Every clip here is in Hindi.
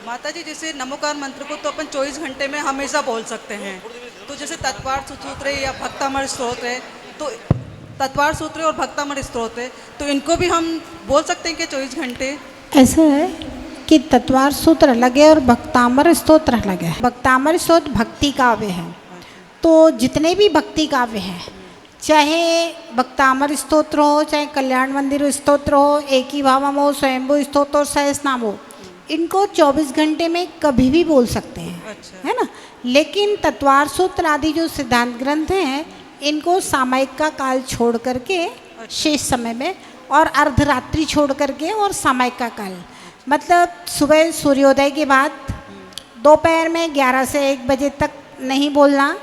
माता जी, जैसे नमोकार मंत्र को तो अपन 24 घंटे में हमेशा बोल सकते हैं, तो जैसे तत्वार सूत्र या भक्तामर स्तोत्र है, तो तत्वार सूत्र और भक्तामर स्तोत्र है, तो इनको भी हम बोल सकते हैं कि 24 घंटे? ऐसा है कि तत्वार सूत्र अलग है और भक्तामर स्तोत्र अलग है। भक्तामर स्तोत्र भक्ति काव्य है, तो जितने भी भक्ति काव्य हैं, चाहे भक्तामर स्तोत्र हो, चाहे कल्याण मंदिर स्तोत्र हो, एक ही भावम हो, स्वयंभू स्तोत्र और सहस्रनाम हो, इनको 24 घंटे में कभी भी बोल सकते हैं। अच्छा। है ना। लेकिन तत्वार सूत्र आदि जो सिद्धांत ग्रंथ हैं, इनको सामयिक का काल छोड़ करके शेष समय में, और अर्धरात्रि छोड़ करके और सामयिक का काल, मतलब सुबह सूर्योदय के बाद दोपहर में 11 से 1 बजे तक नहीं बोलना,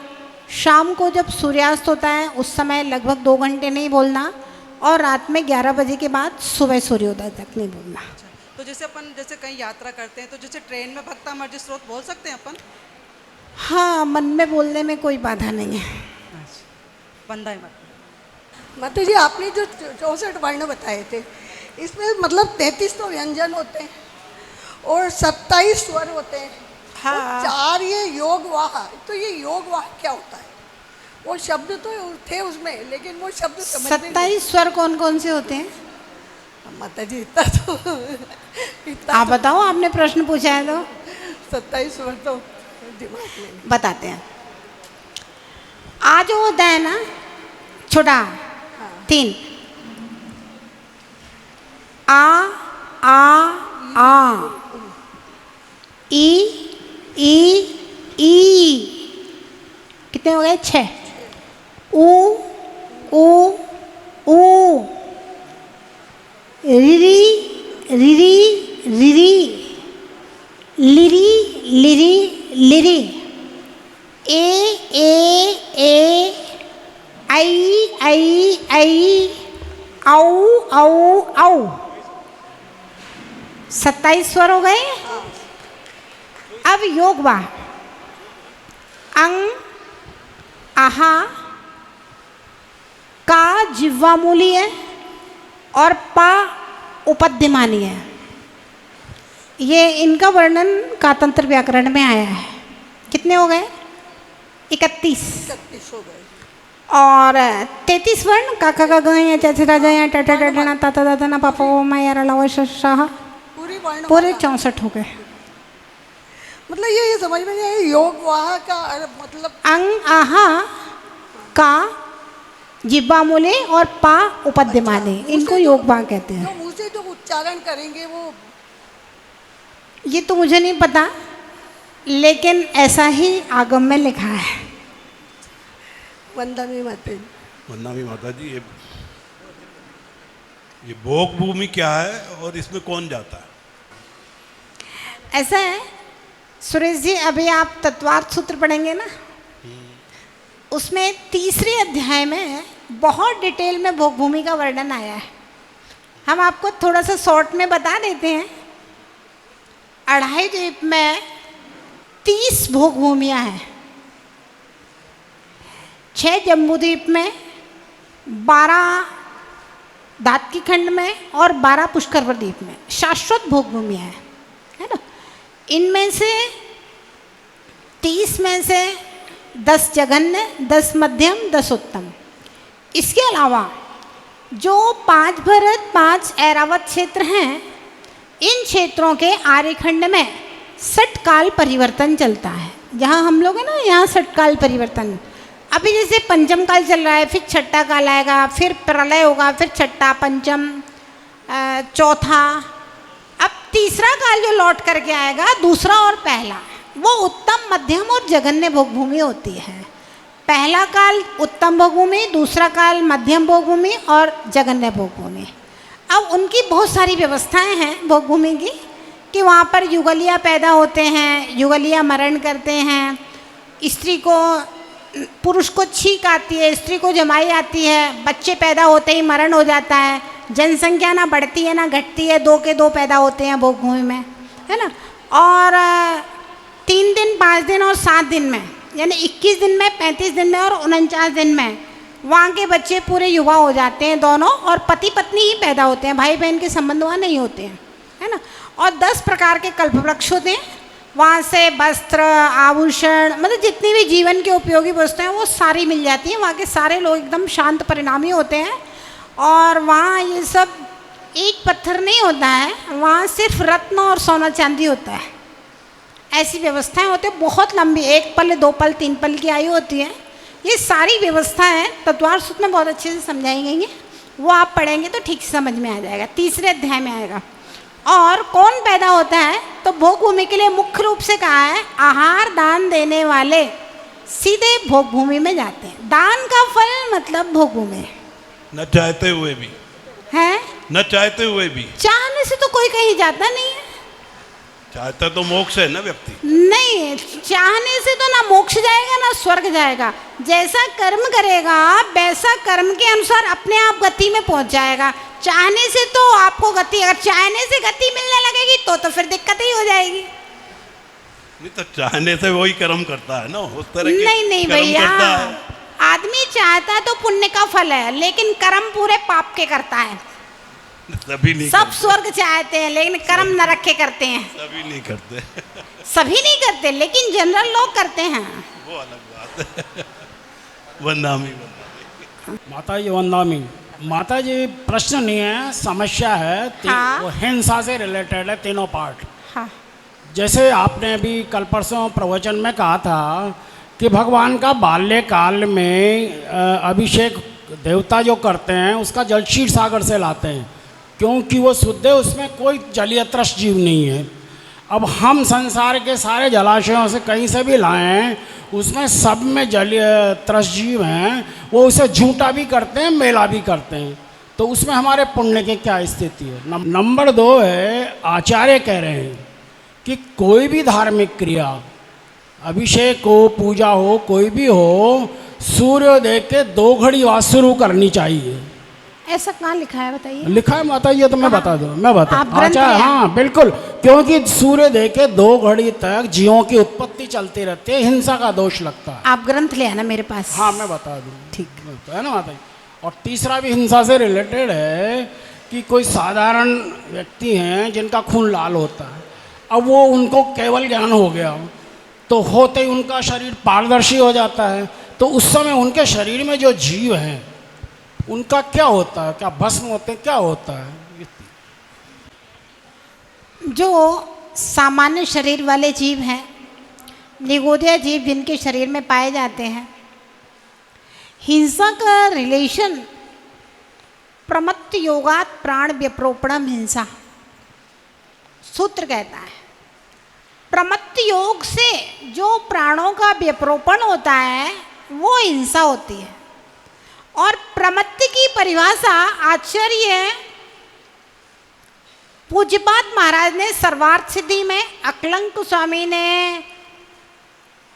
शाम को जब सूर्यास्त होता है उस समय लगभग 2 घंटे नहीं बोलना, और रात में 11 बजे के बाद सुबह सूर्योदय तक नहीं बोलना। तो जैसे अपन जैसे कहीं यात्रा करते हैं, तो जैसे ट्रेन में भक्तामर स्तोत्र बोल सकते हैं अपन? हाँ, मन में बोलने में कोई बाधा नहीं है। बंदा है मत। माता जी, आपने जो 64 वर्ण बताए थे, इसमें मतलब 33 तो व्यंजन होते हैं और 27 स्वर होते हैं। हाँ। और 4 ये योग वाह, तो ये योग वाह क्या होता है? वो शब्द तो थे उसमें, लेकिन वो शब्द समझ में नहीं। 27 स्वर कौन कौन से होते हैं? माता जी, इतना आप बताओ, आपने प्रश्न पूछा है तो 27 स्वर तो दिमाग में नहीं। बताते हैं। आज वो होता है ना छोटा 3, आ ई कितने हो गए? 6। ऊ रिरी लिरी ए आई औ 27 स्वर हो गए। अब योग वाह, अंग आहा का जिह्वा मूली है और पा उपद्यमानी है। ये इनका वर्णन कातंत्र व्याकरण में आया है। कितने हो गए? 31 31 हो गए। और 33 वर्ण काका का गया चाचा राजा या टाटा टाटा ताता दादा ना पापा माया रलावा शाह, पूरी वर्ण पूरे 64 हो गए। मतलब ये समझ में नहीं आया, योग वाह का मतलब अंग आहा का जिब्बा मूले और पा उपद्यमाने, इनको योग वाह कहते हैं। जो मुँह से जो उच्चारण करेंगे वो, ये तो मुझे नहीं पता, लेकिन ऐसा ही आगम में लिखा है। वंदनी माते। वंदनी माता जी, ये भोग भूमि क्या है और इसमें कौन जाता है? ऐसा है सुरेश जी, अभी आप तत्वार्थ सूत्र पढ़ेंगे ना, उसमें 3रे अध्याय में बहुत डिटेल में भोग भूमि का वर्णन आया है। हम आपको थोड़ा सा शॉर्ट में बता देते हैं। 2.5 द्वीप में 30 भोग भूमियाँ हैं। 6 जम्बूद्वीप में, 12 दातकी खंड में और 12 पुष्कर द्वीप में शाश्वत भोग भूमियाँ हैं, है ना। इनमें से 30 में से 10 जघन्य, 10 मध्यम, 10 उत्तम। इसके अलावा जो 5 भरत, 5 ऐरावत क्षेत्र हैं, इन क्षेत्रों के आर्यखंड में षटकाल परिवर्तन चलता है। जहाँ हम लोग हैं ना, यहाँ षटकाल परिवर्तन। अभी जैसे पंचम काल चल रहा है, फिर छठा काल आएगा, फिर प्रलय होगा, फिर छठा, पंचम, चौथा, अब 3रा काल जो लौट करके आएगा, दूसरा और पहला, वो उत्तम, मध्यम और जघन्य भोग भूमि होती है। पहला काल उत्तम भोग भूमि, दूसरा काल मध्यम भोग भूमि और जघन्य भोग भूमि। अब उनकी बहुत सारी व्यवस्थाएं हैं भोग भूमि की, कि वहाँ पर युगलिया पैदा होते हैं, युगलिया मरण करते हैं, स्त्री को, पुरुष को छींक आती है, स्त्री को जमाई आती है, बच्चे पैदा होते ही मरण हो जाता है, जनसंख्या ना बढ़ती है ना घटती है, 2 के 2 पैदा होते हैं भोग भूमि में, है ना। और 3 दिन, 5 दिन और 7 दिन में, यानी 21 दिन में, 35 दिन में और 49 दिन में वहाँ के बच्चे पूरे युवा हो जाते हैं दोनों, और पति पत्नी ही पैदा होते हैं, भाई बहन के संबंध वहाँ नहीं होते हैं, है ना। और 10 प्रकार के कल्पवृक्ष होते हैं, वहाँ से वस्त्र, आभूषण, मतलब जितनी भी जीवन के उपयोगी वस्तुएं हैं वो सारी मिल जाती हैं। वहाँ के सारे लोग एकदम शांत परिणामी होते हैं। और वहाँ ये सब ईंट पत्थर नहीं होता है, वहाँ सिर्फ रत्न और सोना चांदी होता है। ऐसी व्यवस्थाएं होती है, बहुत लंबी, 1 पल, 2 पल, 3 पल की आयु होती है। ये सारी व्यवस्थाएं तत्वार सूत्र में बहुत अच्छे से समझाई गई हैं, वो आप पढ़ेंगे तो ठीक से समझ में आ जाएगा, 3रे अध्याय में आएगा। और कौन पैदा होता है, तो भोग भूमि के लिए मुख्य रूप से कहा है आहार दान देने वाले सीधे भोग भूमि में जाते हैं। दान का फल मतलब भोग भूमि न चाहते हुए भी, है, न चाहते हुए भी। चाहने से तो कोई कहीं जाता नहीं है। चाहता तो मोक्ष है ना व्यक्ति। नहीं, चाहने से तो ना मोक्ष जाएगा ना स्वर्ग जाएगा। जैसा कर्म करेगा वैसा कर्म के अनुसार अपने आप गति में पहुंच जाएगा। चाहने से तो आपको गति, अगर चाहने से गति मिलने लगेगी तो फिर दिक्कत ही हो जाएगी। नहीं तो चाहने से वही कर्म करता है ना, उस तरह के नहीं कर्म भैया, करता है। आदमी चाहता तो पुण्य का फल है, लेकिन कर्म पूरे पाप के करता है। सभी नहीं सब करते। स्वर्ग चाहते हैं लेकिन कर्म नरक के करते हैं। सभी नहीं करते। सभी नहीं करते लेकिन जनरल लोग करते हैं। वो अलग बात है। वंदामी माता जी वंदामी। माता जी प्रश्न नहीं है, समस्या है। हाँ। वो हिंसा से रिलेटेड है, तीनों पार्ट। हाँ, जैसे आपने अभी कल परसों प्रवचन में कहा था कि भगवान का बाल्यकाल में अभिषेक देवता जो करते हैं उसका जल क्षीर सागर से लाते हैं, क्योंकि वो शुद्ध है, उसमें कोई जलीय त्रस्त जीव नहीं है। अब हम संसार के सारे जलाशयों से कहीं से भी लाएं, उसमें सब में जलीय त्रस्त जीव हैं, वो उसे झूठा भी करते हैं, मेला भी करते हैं। तो उसमें हमारे पुण्य की क्या स्थिति है? नंबर 2 है, आचार्य कह रहे हैं कि कोई भी धार्मिक क्रिया, अभिषेक हो, पूजा हो, कोई भी हो, सूर्योदय के 2 घड़ी बाद शुरू करनी चाहिए। ऐसा कहाँ लिखा है बताइए? लिखा है माता जी, तो मैं बता दूँ, मैं बता। आप ग्रंथ अच्छा, में है? हाँ बिल्कुल, क्योंकि सूर्योदय के 2 घड़ी तक जीवों की उत्पत्ति चलती रहती है, हिंसा का दोष लगता है। आप ग्रंथ ले आना मेरे पास। हाँ मैं बता दूँ, ठीक है ना माता जी। और तीसरा भी हिंसा से रिलेटेड है कि कोई साधारण व्यक्ति हैं जिनका खून लाल होता है, अब वो उनको केवल ज्ञान हो गया तो होते ही उनका शरीर पारदर्शी हो जाता है, तो उस समय उनके शरीर में जो जीव हैं उनका क्या होता है? क्या भस्म होते हैं? क्या होता है? जो सामान्य शरीर वाले जीव हैं, निगोदिया जीव जिनके शरीर में पाए जाते हैं, हिंसा का रिलेशन प्रमत्त योगात प्राण व्यप्रोपणम हिंसा सूत्र कहता है। प्रमत्त योग से जो प्राणों का व्यप्रोपण होता है वो हिंसा होती है। और प्रमत्त की परिभाषा आचार्य है पूज्यपाद महाराज ने सर्वार्थ सिद्धि में, अकलंक स्वामी ने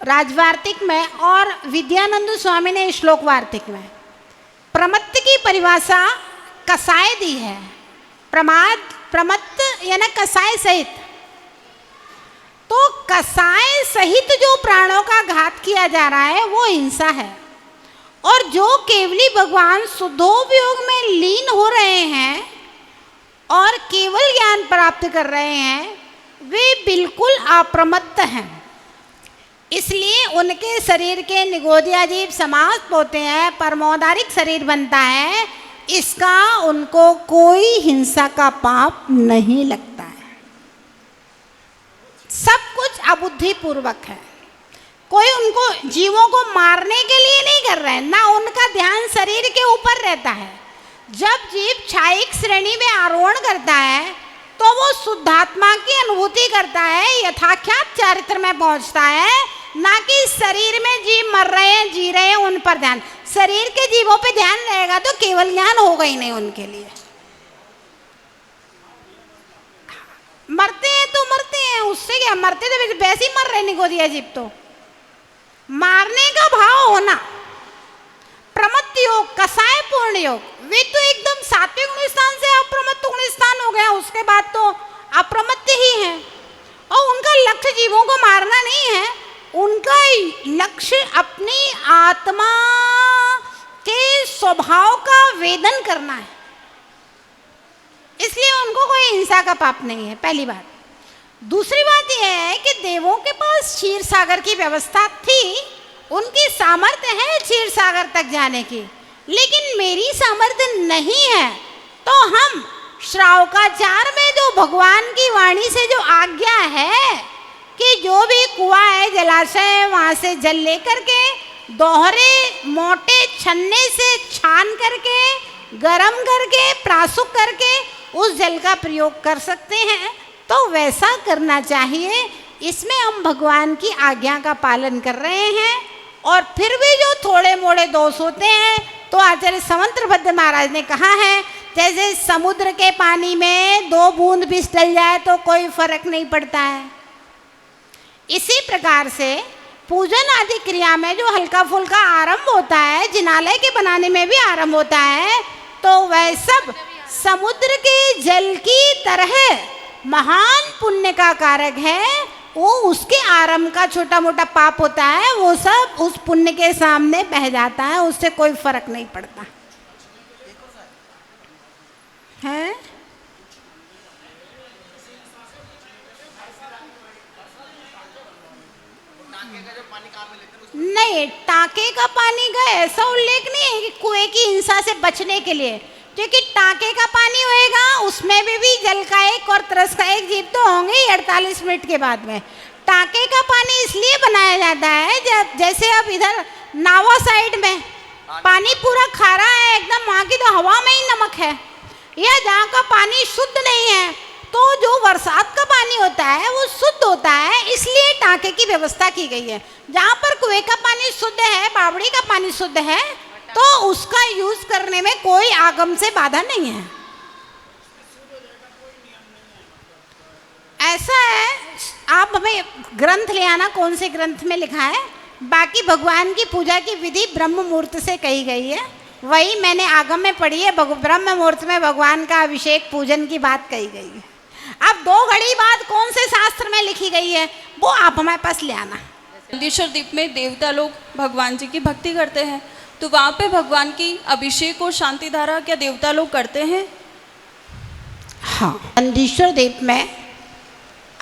राजवार्तिक में और विद्यानंद स्वामी ने श्लोक वार्तिक में प्रमत्त की परिभाषा कसाय दी है। प्रमत्त यानी कसाय सहित। तो कसाय सहित जो प्राणों का घात किया जा रहा है वो हिंसा है। और जो केवली भगवान शुद्धोपयोग में लीन हो रहे हैं और केवल ज्ञान प्राप्त कर रहे हैं वे बिल्कुल अप्रमत्त हैं। इसलिए उनके शरीर के निगोदिया जीव समाप्त होते हैं, परमोदारिक शरीर बनता है, इसका उनको कोई हिंसा का पाप नहीं लगता है। सब कुछ अबुद्धिपूर्वक है। कोई उनको जीवों को मारने के लिए नहीं कर रहे हैं, ना उनका ध्यान शरीर के ऊपर रहता है। जब जीव क्षायिक श्रेणी में आरोहण करता है तो वो शुद्धात्मा की अनुभूति करता है, यथाख्यात चरित्र में पहुंचता है, ना कि शरीर में जीव मर रहे हैं, जी रहे हैं, उन पर ध्यान। शरीर के जीवों पे ध्यान रहेगा तो केवल ज्ञान होगा ही नहीं उनके लिए। मरते हैं तो मरते हैं, उससे क्या, मरते तो वैसे ही मर रहे निगोदिया जीव। तो मारने का भाव होना, प्रमत्त योग, कसाय पूर्ण योग, वे तो एकदम सात्विक गुण स्थान से अप्रमत्त गुण स्थान हो गया, उसके बाद तो अप्रमत्त ही है। और उनका लक्ष्य जीवों को मारना नहीं है, उनका लक्ष्य अपनी आत्मा के स्वभाव का वेदन करना है। इसलिए उनको कोई हिंसा का पाप नहीं है, पहली बात। दूसरी बात यह है कि देवों के पास क्षीर सागर की व्यवस्था थी, उनकी सामर्थ्य है क्षीर सागर तक जाने की, लेकिन मेरी सामर्थ्य नहीं है। तो हम श्रावकाचार में जो भगवान की वाणी से जो आज्ञा है कि जो भी कुआं है, जलाशय है, वहाँ से जल लेकर के दोहरे मोटे छन्ने से छान करके गरम करके प्रासुक करके उस जल का प्रयोग कर सकते हैं, तो वैसा करना चाहिए। इसमें हम भगवान की आज्ञा का पालन कर रहे हैं। और फिर भी जो थोड़े मोड़े दोष होते हैं, तो आचार्य समंत्रभद्र महाराज ने कहा है, जैसे समुद्र के पानी में 2 बूंद भी डल जाए तो कोई फर्क नहीं पड़ता है, इसी प्रकार से पूजन आदि क्रिया में जो हल्का फुल्का आरंभ होता है, जिनालय के बनाने में भी आरंभ होता है, तो वह सब समुद्र के जल की तरह महान पुण्य का कारक है। वो उसके आरंभ का छोटा मोटा पाप होता है, वो सब उस पुण्य के सामने बह जाता है, उससे कोई फर्क नहीं पड़ता है। नहीं, टाके का पानी का ऐसा उल्लेख नहीं है कि कुएं की हिंसा से बचने के लिए, क्योंकि टाके का पानी होएगा उसमें भी जल का एक और तरस का एक जीव तो होंगे ही 48 मिनट के बाद में। टाके का पानी इसलिए बनाया जाता है जैसे अब इधर नावा साइड में पानी पूरा खारा है एकदम, वहाँ की तो हवा में ही नमक है, या जहाँ का पानी शुद्ध नहीं है, तो जो बरसात का पानी होता है वो शुद्ध होता है, इसलिए टाके की व्यवस्था की गई है। जहाँ पर कुएं का पानी शुद्ध है, बावड़ी का पानी शुद्ध है, तो उसका यूज करने में कोई आगम से बाधा नहीं है। ऐसा है, आप हमें ग्रंथ ले आना, कौन से ग्रंथ में लिखा है। बाकी भगवान की पूजा की विधि ब्रह्म मुहूर्त से कही गई है, वही मैंने आगम में पढ़ी है। ब्रह्म मुहूर्त में भगवान का अभिषेक पूजन की बात कही गई है। अब 2 घड़ी बाद कौन से शास्त्र में लिखी गई है वो आप हमारे पास ले आना। नंदीश्वर द्वीप में देवता लोग भगवान जी की भक्ति करते हैं, तो वहाँ पे भगवान की अभिषेक और शांति धारा क्या देवता लोग करते हैं? हाँ, नंदीश्वर द्वीप में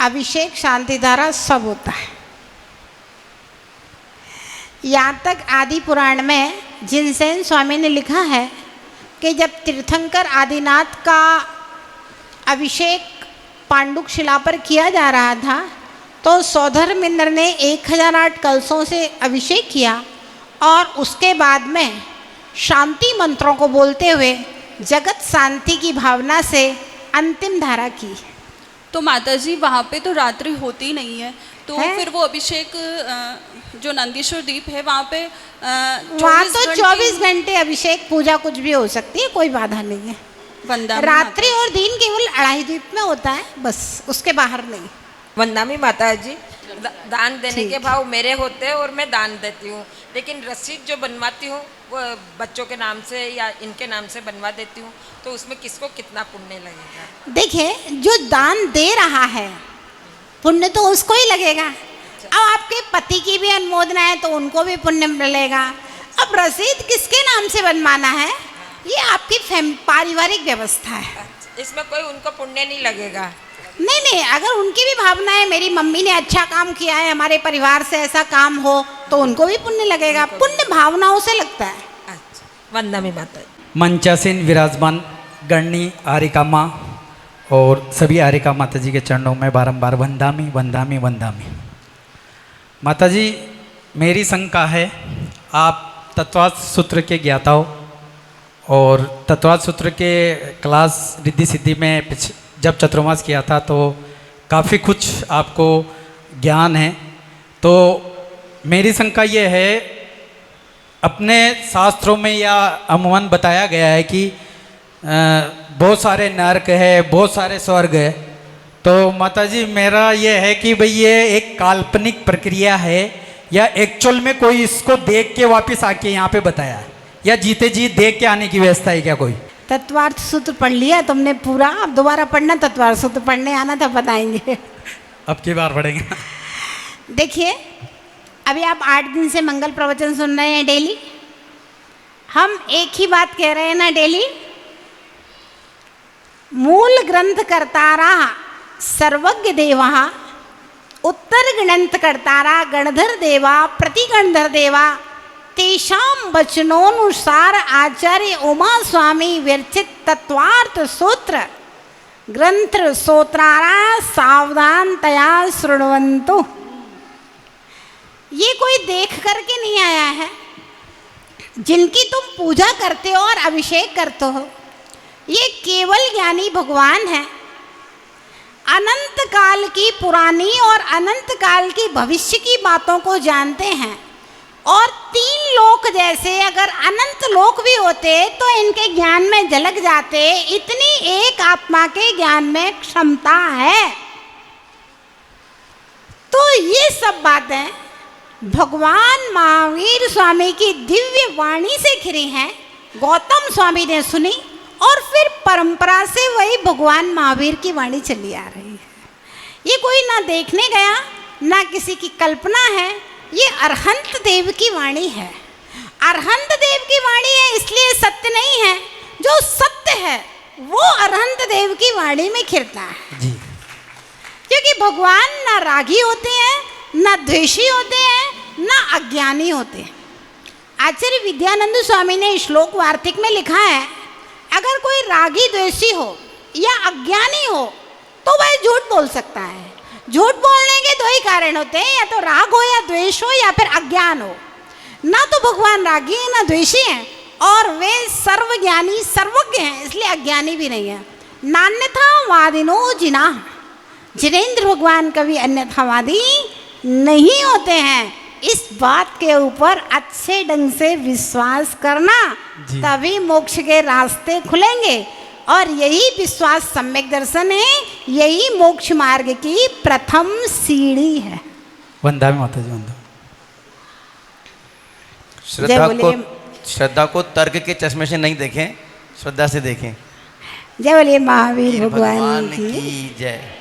अभिषेक शांति धारा सब होता है। यहाँ तक आदि पुराण में जिनसेन स्वामी ने लिखा है कि जब तीर्थंकर आदिनाथ का अभिषेक पांडुक शिला पर किया जा रहा था, तो सौधर्मिंद्र ने 1008 कलशों से अभिषेक किया और उसके बाद में शांति मंत्रों को बोलते हुए जगत शांति की भावना से अंतिम धारा की। तो माता जी वहाँ पे तो रात्रि होती नहीं है, तो है? फिर वो अभिषेक जो नंदीश्वर द्वीप है वहाँ पे वहाँ तो 24 घंटे अभिषेक पूजा कुछ भी हो सकती है, कोई बाधा नहीं है। वंदामी रात्रि और दिन केवल 2.5 द्वीप में होता है, बस उसके बाहर नहीं। वंदामी माता जी, दान देने के भाव मेरे होते हैं और मैं दान देती हूँ, लेकिन रसीद जो बनवाती हूँ वो बच्चों के नाम से या इनके नाम से बनवा देती हूँ, तो उसमें किसको कितना पुण्य लगेगा? देखिए, जो दान दे रहा है पुण्य तो उसको ही लगेगा। अब आपके पति की भी अनुमोदना है तो उनको भी पुण्य मिलेगा। अब रसीद किसके नाम से बनवाना है ये आपकी पारिवारिक व्यवस्था है, इसमें कोई उनको पुण्य नहीं लगेगा। नहीं नहीं, अगर उनकी भी भावना है मेरी मम्मी ने अच्छा काम किया है, हमारे परिवार से ऐसा काम हो, तो उनको भी पुण्य लगेगा। पुण्य भावनाओं से लगता है। अच्छा, वंदामी माता जी। मंचासीन विराजमान गणनी आरिका माँ और सभी आरिका माता जी के चरणों में बारंबार वंदामी वंदामी वंदामी। माता जी, मेरी शंका है, आप तत्वार्थ सूत्र के ज्ञाता हो और तत्वार्थ सूत्र के क्लास रिद्धि सिद्धि में जब चतुर्मास किया था तो काफ़ी कुछ आपको ज्ञान है। तो मेरी शंका ये है, अपने शास्त्रों में या अमूमन बताया गया है कि बहुत सारे नरक है, बहुत सारे स्वर्ग है, तो माता जी मेरा ये है कि भाई ये एक काल्पनिक प्रक्रिया है या एक्चुअल में कोई इसको देख के वापस आके यहाँ पे बताया है, या जीते जी देख के आने की व्यवस्था है क्या कोई? तत्वार्थ सूत्र पढ़ लिया तुमने पूरा, अब दोबारा पढ़ना। तत्वार्थ सूत्र पढ़ने आना था, बताएंगे अब की बार पढ़ेंगे। देखिए, अभी आप 8 दिन से मंगल प्रवचन सुन रहे हैं डेली। हम एक ही बात कह रहे हैं ना डेली, मूल ग्रंथ कर्तारा सर्वज्ञ देवा, उत्तर ग्रंथ कर्तारा गणधर देवा, प्रतिगणधर देवा, तेषां वचनोनुसार आचार्य उमा स्वामी विरचित तत्वार्थ सूत्र ग्रंथ सूत्रारा सावधानतया शृण्वन्तु। ये कोई देख करके नहीं आया है, जिनकी तुम पूजा करते हो और अभिषेक करते हो, ये केवल ज्ञानी भगवान है। अनंत काल की पुरानी और अनंत काल की भविष्य की बातों को जानते हैं। और 3 लोक जैसे अगर अनंत लोक भी होते तो इनके ज्ञान में झलक जाते। इतनी एक आत्मा के ज्ञान में क्षमता है। तो ये सब बातें भगवान महावीर स्वामी की दिव्य वाणी से खिरी हैं, गौतम स्वामी ने सुनी और फिर परंपरा से वही भगवान महावीर की वाणी चली आ रही है। ये कोई ना देखने गया ना किसी की कल्पना है, ये अरहंत देव की वाणी है। अरहंत देव की वाणी है इसलिए सत्य नहीं है, जो सत्य है वो अरहंत देव की वाणी में खिरता है जी। क्योंकि भगवान ना रागी होते हैं, ना द्वेषी होते हैं, ना अज्ञानी होते हैं। आचार्य विद्यानंद स्वामी ने श्लोक वार्तिक में लिखा है, अगर कोई रागी द्वेषी हो या अज्ञानी हो तो वह झूठ बोल सकता है। झूठ बोलने के 2 ही कारण होते हैं, या तो राग हो या द्वेष हो या फिर अज्ञान हो। ना तो भगवान रागी है ना द्वेषी हैं, और वे सर्वज्ञानी सर्वज्ञ हैं, इसलिए अज्ञानी भी नहीं है। नान्यथा वादिनो जिना, जिनेंद्र भगवान कभी अन्यथावादी नहीं होते हैं। इस बात के ऊपर अच्छे ढंग से विश्वास करना, तभी मोक्ष के रास्ते खुलेंगे। और यही विश्वास सम्यक दर्शन है, यही मोक्ष मार्ग की प्रथम सीढ़ी है। वंदा में माता जी वंदा। श्रद्धा को तर्क के चश्मे से नहीं देखें, श्रद्धा से देखें। जय बोलिए महावीर भगवान की जय।